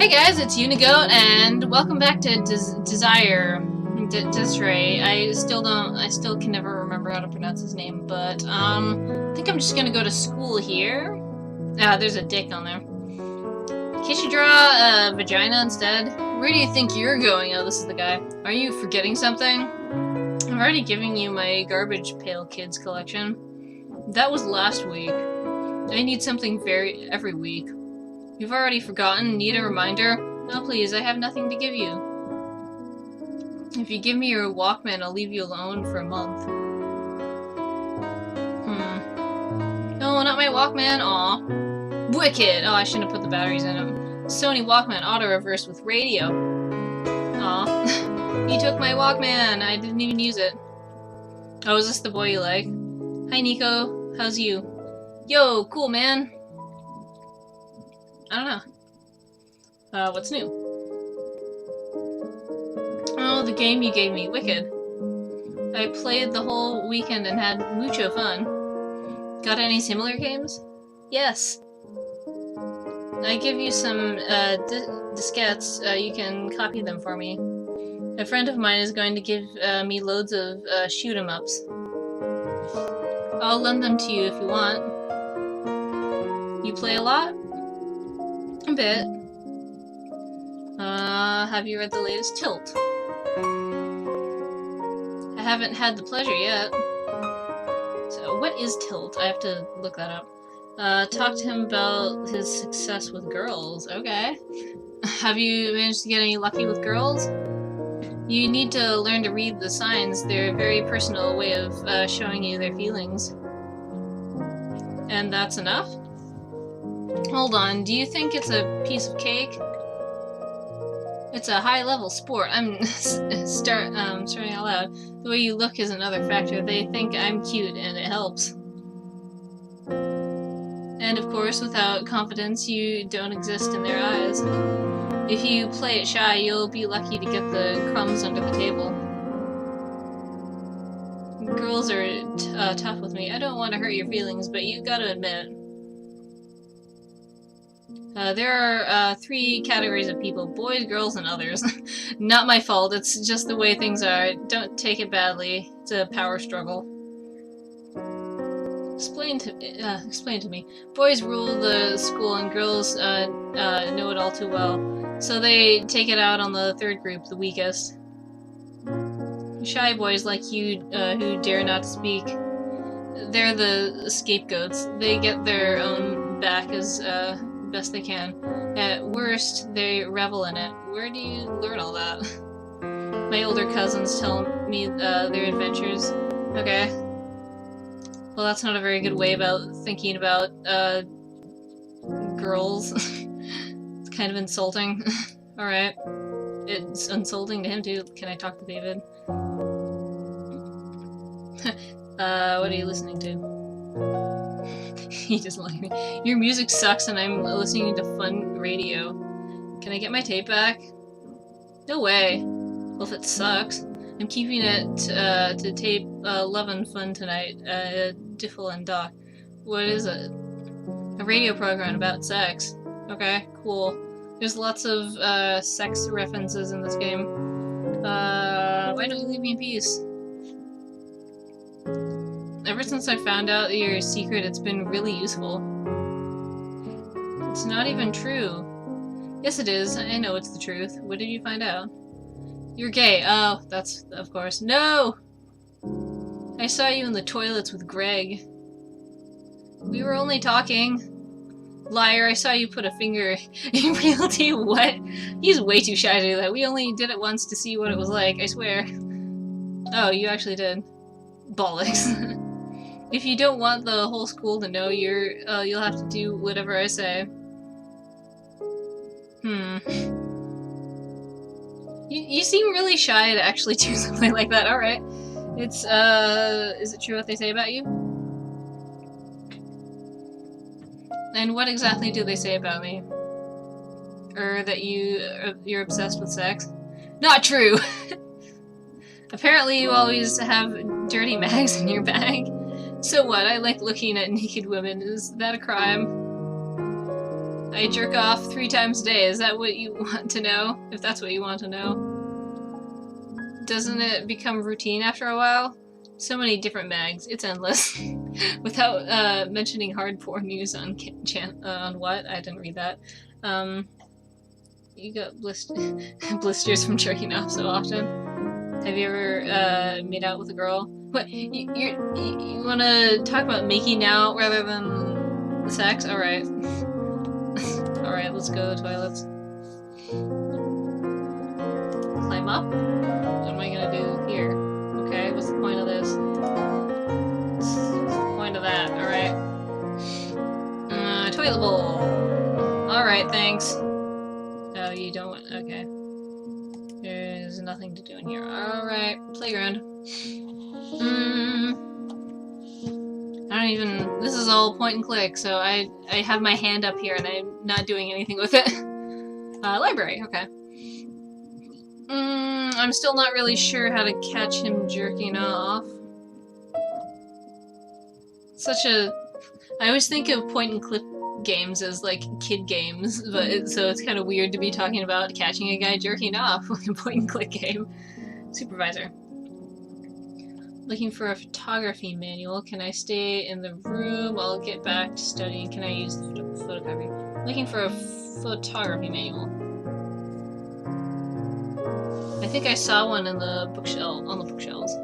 Hey guys, it's Unigoat, and welcome back to Désiré. I still can never remember how to pronounce his name, but, I think I'm just gonna go to school here. Ah, there's a dick on there. Can't you draw a vagina instead? Where do you think you're going? Oh, this is the guy. Are you forgetting something? I'm already giving you my Garbage Pail Kids collection. That was last week. I need something every week. You've already forgotten? Need a reminder? No, please, I have nothing to give you. If you give me your Walkman, I'll leave you alone for a month. No, not my Walkman. Aw. Wicked! Oh, I shouldn't have put the batteries in them. Sony Walkman auto-reverse with radio. Aw. You took my Walkman! I didn't even use it. Oh, is this the boy you like? Hi, Nico. How's you? Yo, cool, man. I don't know. What's new? Oh, the game you gave me. Wicked. I played the whole weekend and had mucho fun. Got any similar games? Yes. I give you some, diskettes. You can copy them for me. A friend of mine is going to give, me loads of, shoot-em-ups. I'll lend them to you if you want. You play a lot? A bit. Have you read the latest Tilt? I haven't had the pleasure yet. So, what is Tilt? I have to look that up. Talk to him about his success with girls. Okay. Have you managed to get any lucky with girls? You need to learn to read the signs. They're a very personal way of, showing you their feelings. And that's enough? Hold on, do you think it's a piece of cake? It's a high-level sport. I'm starting out loud. The way you look is another factor. They think I'm cute, and it helps. And of course, without confidence, you don't exist in their eyes. If you play it shy, you'll be lucky to get the crumbs under the table. Girls are tough with me. I don't want to hurt your feelings, but you gotta admit. There are 3 categories of people: boys, girls, and others. Not my fault, it's just the way things are. Don't take it badly. It's a power struggle. Explain to me. Boys rule the school and girls know it all too well. So they take it out on the third group, the weakest. Shy boys like you who dare not speak. They're the scapegoats. They get their own back as best they can. At worst, they revel in it. Where do you learn all that? My older cousins tell me their adventures. Okay. Well, that's not a very good way about thinking about girls. It's kind of insulting. Alright. It's insulting to him too. Can I talk to David? What are you listening to? He doesn't like me. Your music sucks and I'm listening to fun radio. Can I get my tape back? No way. Well, if it sucks. I'm keeping it to tape Love and Fun tonight. Diffel and Doc. What is it? A radio program about sex. Okay, cool. There's lots of sex references in this game. Why don't you leave me in peace? Ever since I found out your secret, it's been really useful. It's not even true. Yes, it is. I know it's the truth. What did you find out? You're gay. Oh, that's... of course. No! I saw you in the toilets with Greg. We were only talking. Liar, I saw you put a finger in reality. What? He's way too shy to do that. We only did it once to see what it was like, I swear. Oh, you actually did. Bollocks. If you don't want the whole school to know, you'll have to do whatever I say. You seem really shy to actually do something like that. Alright. It's, is it true what they say about you? And what exactly do they say about me? Or that you're obsessed with sex? Not true! Apparently you always have dirty mags in your bag. So what? I like looking at naked women. Is that a crime? I jerk off 3 times a day. Is that what you want to know? If that's what you want to know. Doesn't it become routine after a while? So many different mags. It's endless. Without mentioning hardcore news on on what? I didn't read that. You got blisters from jerking off so often. Have you ever made out with a girl? What? You want to talk about making out rather than sex? All right. All right. Let's go to the toilets. Climb up. What am I gonna do here? Okay. What's the point of this? What's the point of that? All right. Toilet bowl. All right. Thanks. Oh, you don't. Okay. There's nothing to do in here. Alright, playground. I don't even... This is all point and click, so I have my hand up here and I'm not doing anything with it. Library, okay. I'm still not really sure how to catch him jerking off. Such a... I always think of point and click games as like kid games, but so it's kind of weird to be talking about catching a guy jerking off with a point and click game. Supervisor. Looking for a photography manual. Can I stay in the room? I'll get back to studying. Can I use the photocopy? Looking for a photography manual. I think I saw one in the bookshelf, on the bookshelves.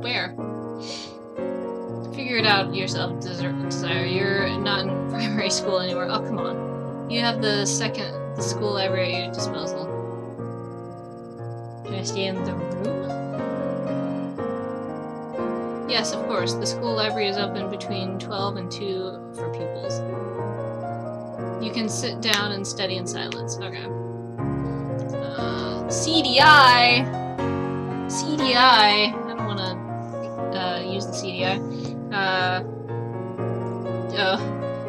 Where? Figure it out yourself, Desire. You're not in primary school anymore. Oh, come on. You have the school library at your disposal. Can I stay in the room? Yes, of course. The school library is open between 12 and 2 for pupils. You can sit down and study in silence. Okay. CDI! CDI! I don't want to use the CDI.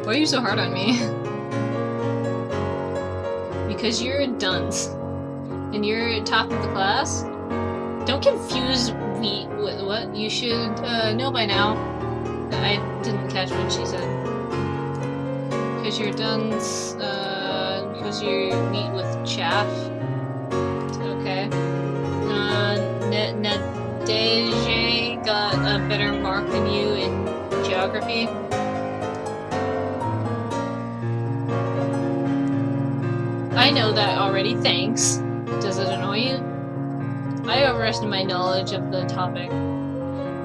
Why are you so hard on me? Because you're a dunce. And you're top of the class? Don't confuse me with what? You should know by now. I didn't catch what she said. Because you're dunce, because you meet with chaff. Okay. Désiré got a better mark than you in geography. I know that already, thanks. Does it annoy you? I overestimate my knowledge of the topic.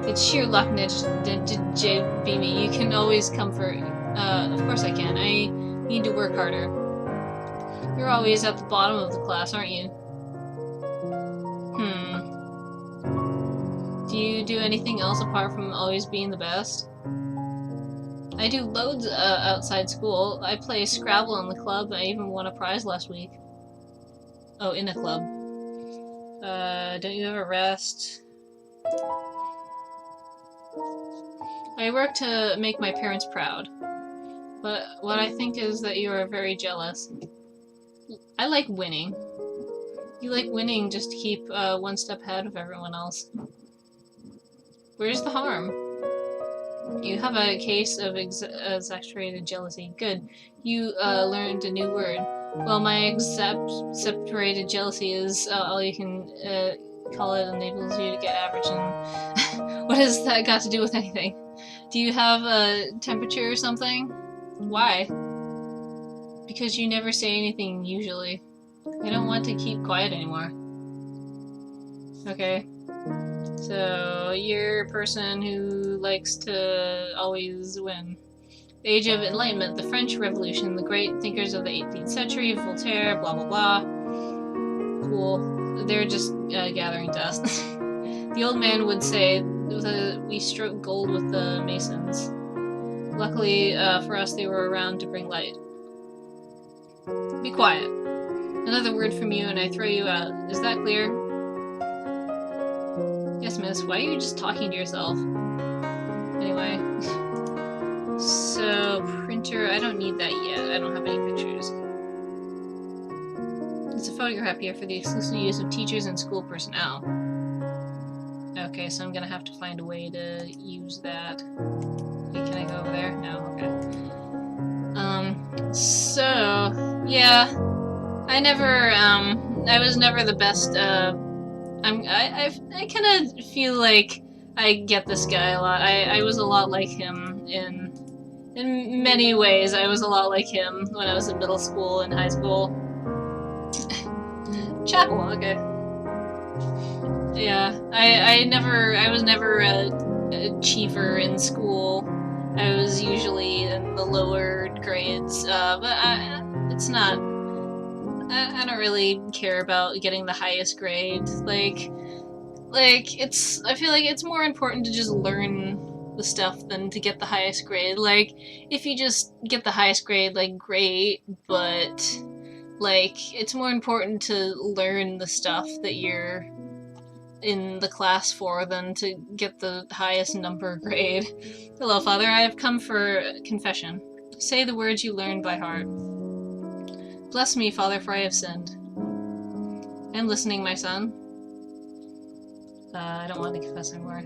It's sheer luck, Beamy. You can always comfort. Of course I can. I need to work harder. You're always at the bottom of the class, aren't you? Do you do anything else apart from always being the best? I do loads outside school. I play Scrabble in the club. I even won a prize last week. Oh, in a club. Don't you ever rest? I work to make my parents proud. But what I think is that you are very jealous. I like winning. You like winning just to keep one step ahead of everyone else. Where's the harm? You have a case of exaggerated jealousy. Good. You learned a new word. Well, my exasperated jealousy is all you can call it, enables you to get average. And what has that got to do with anything? Do you have a temperature or something? Why? Because you never say anything usually. I don't want to keep quiet anymore. Okay. So, you're a person who likes to always win. The Age of Enlightenment, the French Revolution, the great thinkers of the 18th century, Voltaire, blah blah blah. Cool. They're just gathering dust. The old man would say, we struck gold with the Masons. Luckily for us, they were around to bring light. Be quiet. Another word from you and I throw you out. Is that clear? Yes, miss. Why are you just talking to yourself? Anyway. So, printer, I don't need that yet. I don't have any pictures. It's a photograph here for the exclusive use of teachers and school personnel. Okay, so I'm gonna have to find a way to use that. Okay, can I go over there? No, okay. So, yeah, I was never the best, I kind of feel like I get this guy a lot. I was a lot like him in many ways. I was a lot like him when I was in middle school and high school. Chapel, okay. Yeah, I was never a achiever in school. I was usually in the lower grades, but it's not. I don't really care about getting the highest grade. It's. I feel like it's more important to just learn the stuff than to get the highest grade. Like, if you just get the highest grade, like, great, but like, it's more important to learn the stuff that you're in the class for than to get the highest number grade. Hello, Father, I have come for confession. Say the words you learned by heart. Bless me, Father, for I have sinned. I am listening, my son. I don't want to confess anymore.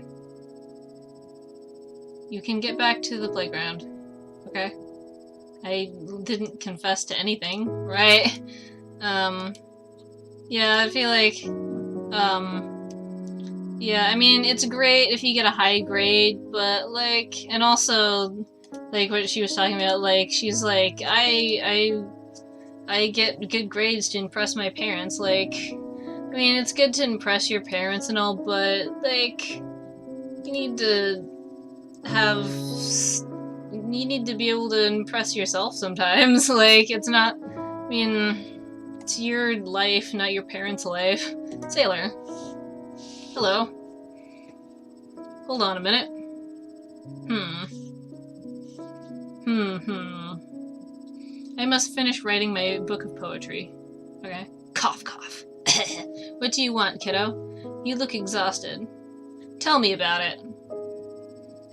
You can get back to the playground. Okay? I didn't confess to anything, right? Yeah, I feel like, yeah, I mean, it's great if you get a high grade, but, like, and also, like, what she was talking about, like, she's like, I get good grades to impress my parents, like, I mean, it's good to impress your parents and all, but, like, you need to be able to impress yourself sometimes, like, it's not, I mean, it's your life, not your parents' life. Sailor. Hello. Hold on a minute. I must finish writing my book of poetry. Okay. Cough, cough. What do you want, kiddo? You look exhausted. Tell me about it.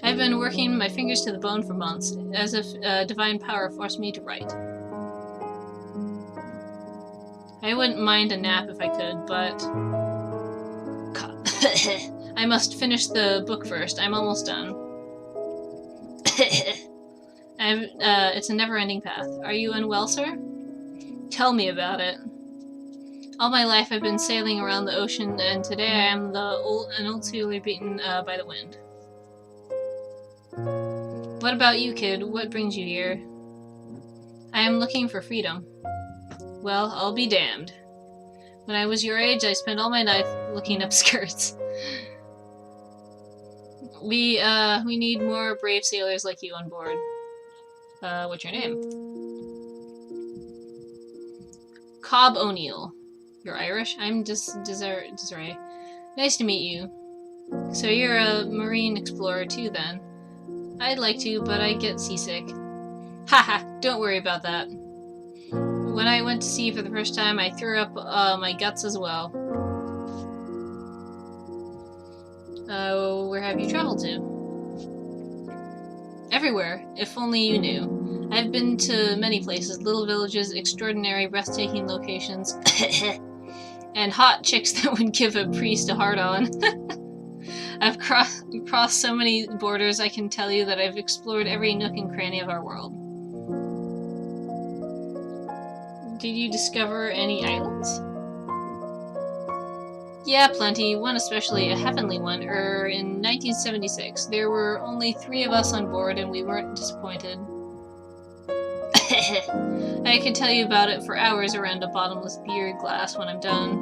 I've been working my fingers to the bone for months, as if divine power forced me to write. I wouldn't mind a nap if I could, but... I must finish the book first. I'm almost done. It's a never-ending path. Are you unwell, sir? Tell me about it. All my life I've been sailing around the ocean, and today I am an old sailor beaten by the wind. What about you, kid? What brings you here? I am looking for freedom. Well, I'll be damned. When I was your age, I spent all my life looking up skirts. We need more brave sailors like you on board. What's your name? Cobb O'Neill. You're Irish? I'm Désiré. Nice to meet you. So you're a marine explorer too, then? I'd like to, but I get seasick. Haha, don't worry about that. When I went to sea for the first time, I threw up my guts as well. Where have you traveled to? Everywhere, if only you knew. I've been to many places, little villages, extraordinary, breathtaking locations, and hot chicks that would give a priest a hard-on. I've crossed so many borders, I can tell you that I've explored every nook and cranny of our world. Did you discover any islands? Yeah, plenty. One especially, a heavenly one, in 1976. There were only 3 of us on board, and we weren't disappointed. I could tell you about it for hours around a bottomless beer glass when I'm done.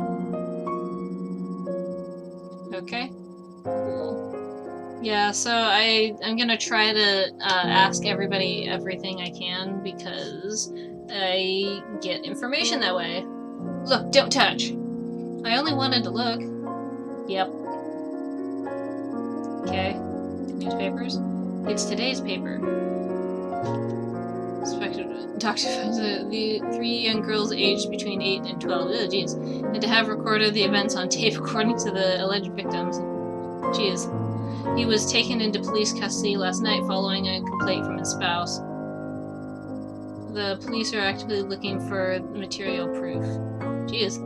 Okay. Cool. Yeah, so I'm gonna try to ask everybody everything I can, because I get information that way. Look, don't touch! I only wanted to look. Yep. Okay. Newspapers? It's today's paper. Doctor finds the 3 young girls aged between 8 and 12. Oh, jeez. And to have recorded the events on tape according to the alleged victims. Jeez. He was taken into police custody last night following a complaint from his spouse. The police are actively looking for material proof. Jeez.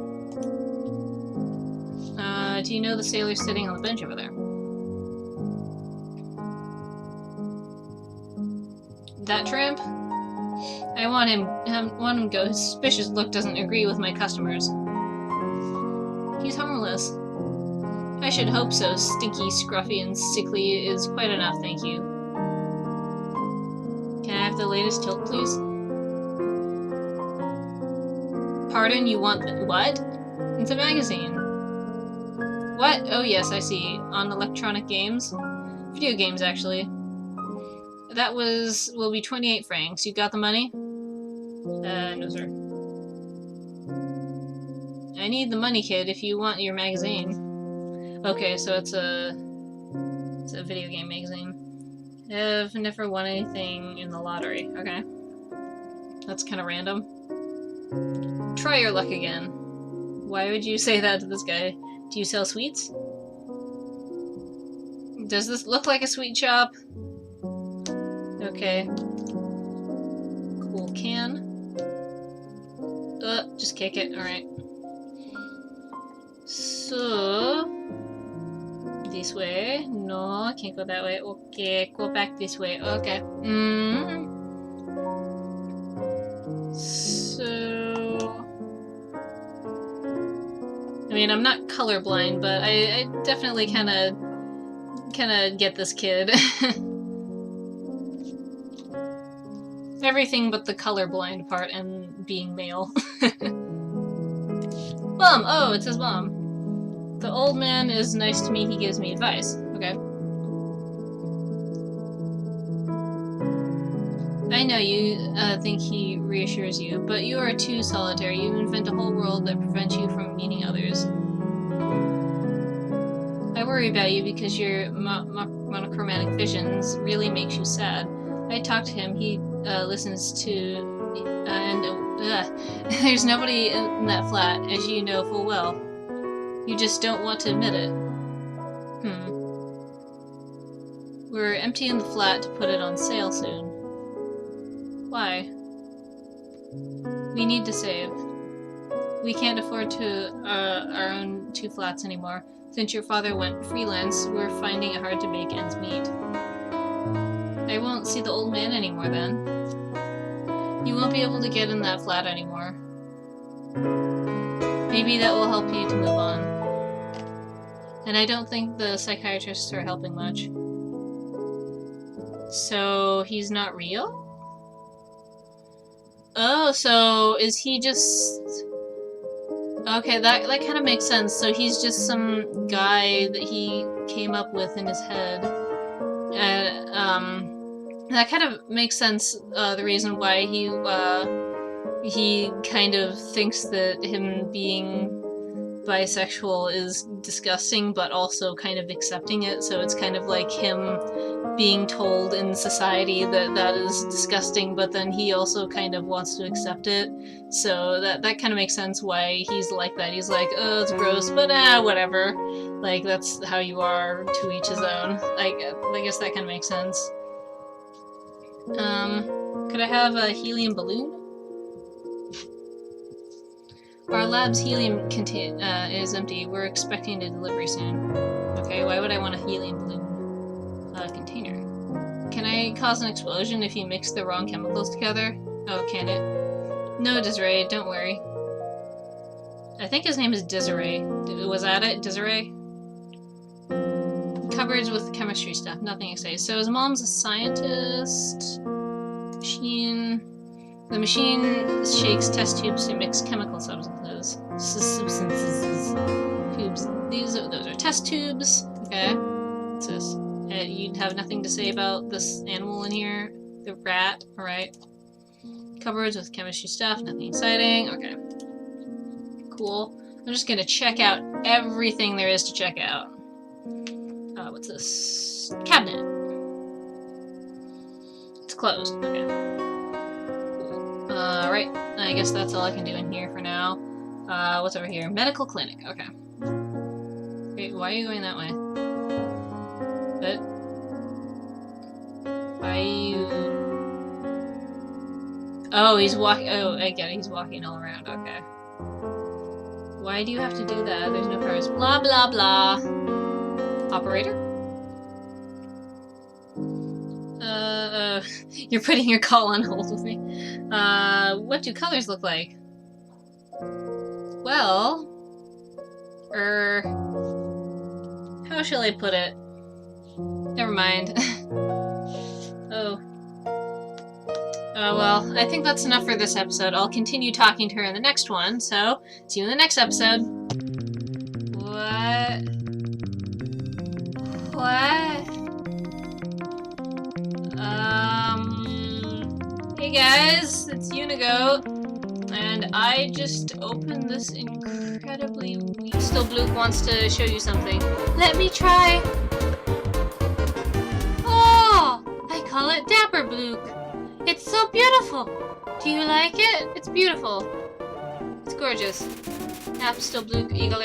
Do you know the sailor sitting on the bench over there? That tramp? I want him to go. His suspicious look doesn't agree with my customers. He's harmless. I should hope so. Stinky, scruffy, and sickly is quite enough, thank you. Can I have the latest tilt, please? Pardon, you want what? It's a magazine. What? Oh yes, I see. On electronic games? Video games, actually. That will be 28 francs. You got the money? No sir. I need the money, kid, if you want your magazine. Okay, so it's a video game magazine. I've never won anything in the lottery. Okay. That's kind of random. Try your luck again. Why would you say that to this guy? Do you sell sweets? Does this look like a sweet shop? Okay. Cool can. Just kick it. Alright. So... this way? No, I can't go that way. Okay, go back this way. Okay. So... I mean, I'm not colorblind, but I definitely kind of get this kid. Everything but the colorblind part and being male. Mom! Oh, it says Mom. The old man is nice to me, he gives me advice. Okay. I know you think he reassures you, but you are too solitary. You invent a whole world that prevents you from meeting others. I worry about you because your monochromatic visions really makes you sad. I talk to him, he listens to... there's nobody in that flat, as you know full well. You just don't want to admit it. We're emptying the flat to put it on sale soon. Why? We need to save. We can't afford to our own 2 flats anymore. Since your father went freelance, we're finding it hard to make ends meet. I won't see the old man anymore then. You won't be able to get in that flat anymore. Maybe that will help you to move on. And I don't think the psychiatrists are helping much. So, he's not real? Oh, so is he just... Okay, that kind of makes sense. So he's just some guy that he came up with in his head. That kind of makes sense, the reason why he kind of thinks that him being bisexual is disgusting, but also kind of accepting it, so it's kind of like him being told in society that that is disgusting, but then he also kind of wants to accept it, so that kind of makes sense why he's like that. He's like, oh, it's gross, but whatever. Like, that's how you are, to each his own. I guess that kind of makes sense. Could I have a helium balloon? Our lab's helium is empty. We're expecting a delivery soon. Okay, why would I want a helium balloon container? Can I cause an explosion if you mix the wrong chemicals together? Oh, can it? No, Désiré, don't worry. I think his name is Désiré. Was that it? Désiré? Cupboards with chemistry stuff, nothing exciting. So his mom's a scientist. Machine. The machine shakes test tubes to mix chemical substances. Tubes. Those are test tubes. Okay. What's this? You'd have nothing to say about this animal in here? The rat. Alright. Cupboards with chemistry stuff. Nothing exciting. Okay. Cool. I'm just gonna check out everything there is to check out. What's this? Cabinet. It's closed. Okay. Right. I guess that's all I can do in here for now. What's over here? Medical clinic. Okay. Wait, why are you going that way? But why are you... Oh, he's walking... Oh, I get it. He's walking all around. Okay. Why do you have to do that? There's no cars. Blah, blah, blah. Operator? You're putting your call on hold with me. What do colors look like? Well, how shall I put it? Never mind. Oh. Oh well, I think that's enough for this episode. I'll continue talking to her in the next one, so see you in the next episode. What? Hey guys, it's Unigo, and I just opened this incredibly... Still Bloop wants to show you something. Let me try! Oh! I call it Dapper Bloop. It's so beautiful! Do you like it? It's beautiful. It's gorgeous. Still Bloop, Eagle